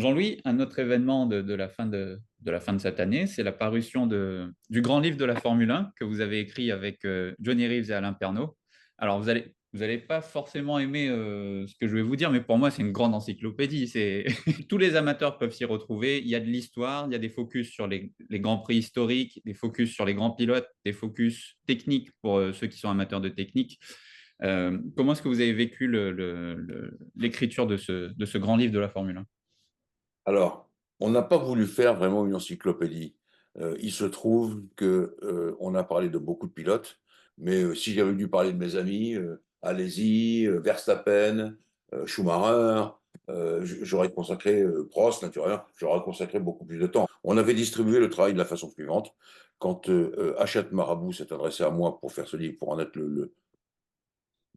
Jean-Louis, un autre événement de la fin de cette année, c'est la parution du grand livre de la Formule 1 que vous avez écrit avec Johnny Reeves et Alain Pernaut. Alors, vous allez pas forcément aimer ce que je vais vous dire, mais pour moi, c'est une grande encyclopédie. Tous les amateurs peuvent s'y retrouver. Il y a de l'histoire, il y a des focus sur les grands prix historiques, des focus sur les grands pilotes, des focus techniques pour ceux qui sont amateurs de technique. Comment est-ce que vous avez vécu l'écriture de ce grand livre de la Formule 1? Alors, on n'a pas voulu faire vraiment une encyclopédie. Il se trouve que on a parlé de beaucoup de pilotes, mais si j'avais dû parler de mes amis, allez-y, Verstappen, Schumacher, j'aurais consacré Prost, naturellement, j'aurais consacré beaucoup plus de temps. On avait distribué le travail de la façon suivante. Quand Hachette Marabout s'est adressé à moi pour faire ce livre, pour en être le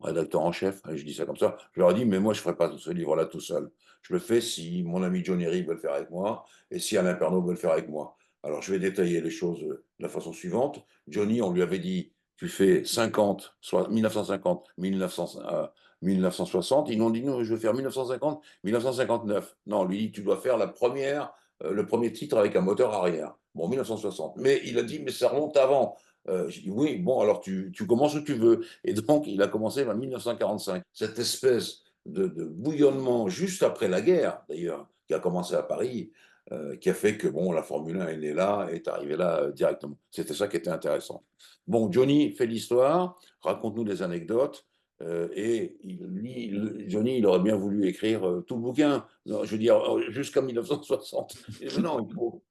rédacteur en chef, hein, je dis ça comme ça, je leur ai dit, mais moi, je ne ferai pas ce livre-là tout seul. Je le fais si mon ami Johnny Reeve veut le faire avec moi et si Alain Pernaut veut le faire avec moi. Alors, je vais détailler les choses de la façon suivante. Johnny, on lui avait dit, tu fais 50, soit 1950, 1960. Ils nous ont dit, non, je vais faire 1950, 1959. Non, on lui dit, tu dois faire le premier titre avec un moteur arrière. Bon, 1960. Mais il a dit, mais ça remonte avant. J'ai dit, oui, bon, alors tu commences où tu veux. Et donc, il a commencé en 1945. Cette espèce de bouillonnement juste après la guerre, d'ailleurs, qui a commencé à Paris, qui a fait que bon, la Formule 1 est née là, est arrivée là directement. C'était ça qui était intéressant. Bon, Johnny fait l'histoire, raconte-nous des anecdotes. Johnny, il aurait bien voulu écrire tout le bouquin, non, je veux dire, jusqu'à 1960. Mais non,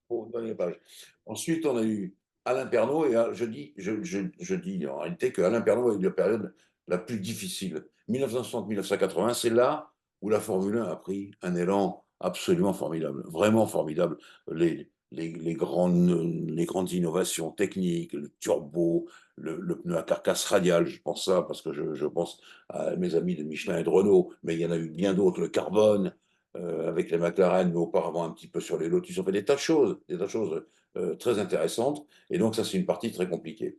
faut donner les pages. Ensuite, on a eu Alain Pernaut, et je dis en réalité que Alain Pernaut a eu la période la plus difficile. 1960-1980, c'est là où la Formule 1 a pris un élan absolument formidable, vraiment formidable. Les grandes innovations techniques, le turbo, le pneu à carcasse radiale, je pense ça parce que je pense à mes amis de Michelin et de Renault, mais il y en a eu bien d'autres, le carbone, avec les McLaren, mais auparavant un petit peu sur les Lotus, on fait des tas de choses très intéressantes. Et donc, ça, c'est une partie très compliquée.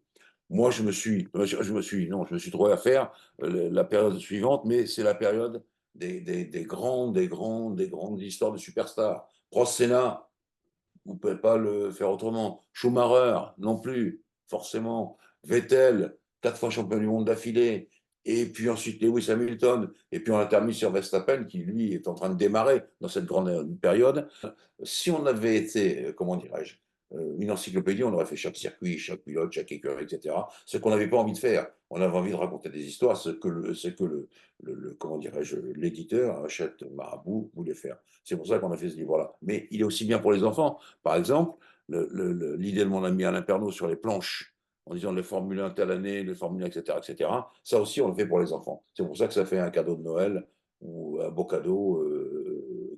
Moi, non, je me suis trouvé à faire la période suivante, mais c'est la période des grandes histoires de superstars. Prost, Senna, vous ne pouvez pas le faire autrement. Schumacher, non plus, forcément. Vettel, 4 fois champion du monde d'affilée. Et puis ensuite Lewis Hamilton. Et puis on a terminé sur Verstappen, qui lui est en train de démarrer dans cette grande période. Si on avait été, comment dirais-je, une encyclopédie, on aurait fait chaque circuit, chaque pilote, chaque écurie, etc. Ce qu'on n'avait pas envie de faire. On avait envie de raconter des histoires, c'est que comment dirais-je, l'éditeur, Hachette Marabout, voulait faire. C'est pour ça qu'on a fait ce livre-là. Mais il est aussi bien pour les enfants. Par exemple, l'idée de mon ami Alain Pernaut sur les planches, en disant les Formule 1 telle année, les Formule 1, etc., etc., ça aussi, on le fait pour les enfants. C'est pour ça que ça fait un cadeau de Noël ou un beau cadeau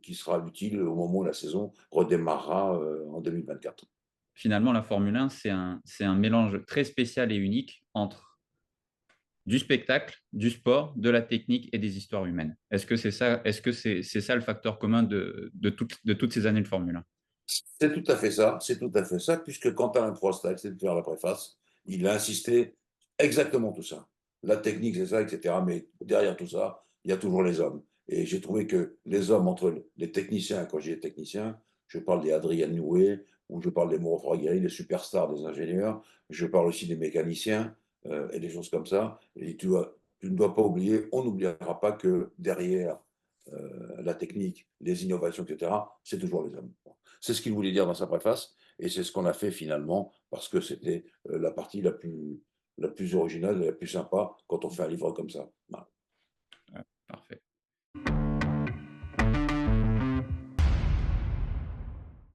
qui sera utile au moment où la saison redémarrera en 2024. Finalement, la Formule 1, c'est un mélange très spécial et unique entre du spectacle, du sport, de la technique et des histoires humaines. Est-ce que c'est ça, c'est ça le facteur commun de toutes ces années de Formule 1? C'est tout à fait ça, c'est tout à fait ça, puisque quand Alain Prost a accepté de faire la préface, il a insisté exactement tout ça. La technique, c'est ça, etc. Mais derrière tout ça, il y a toujours les hommes. Et j'ai trouvé que les hommes, entre les techniciens, quand j'ai technicien, je parle des Adrien Noué, ou je parle des Mauro Fraghieri, les superstars des ingénieurs, je parle aussi des mécaniciens et des choses comme ça. Et tu ne dois pas oublier, on n'oubliera pas que derrière la technique, les innovations, etc., c'est toujours les hommes. C'est ce qu'il voulait dire dans sa préface, et c'est ce qu'on a fait finalement, parce que c'était la partie la plus originale et la plus sympa quand on fait un livre comme ça. Voilà.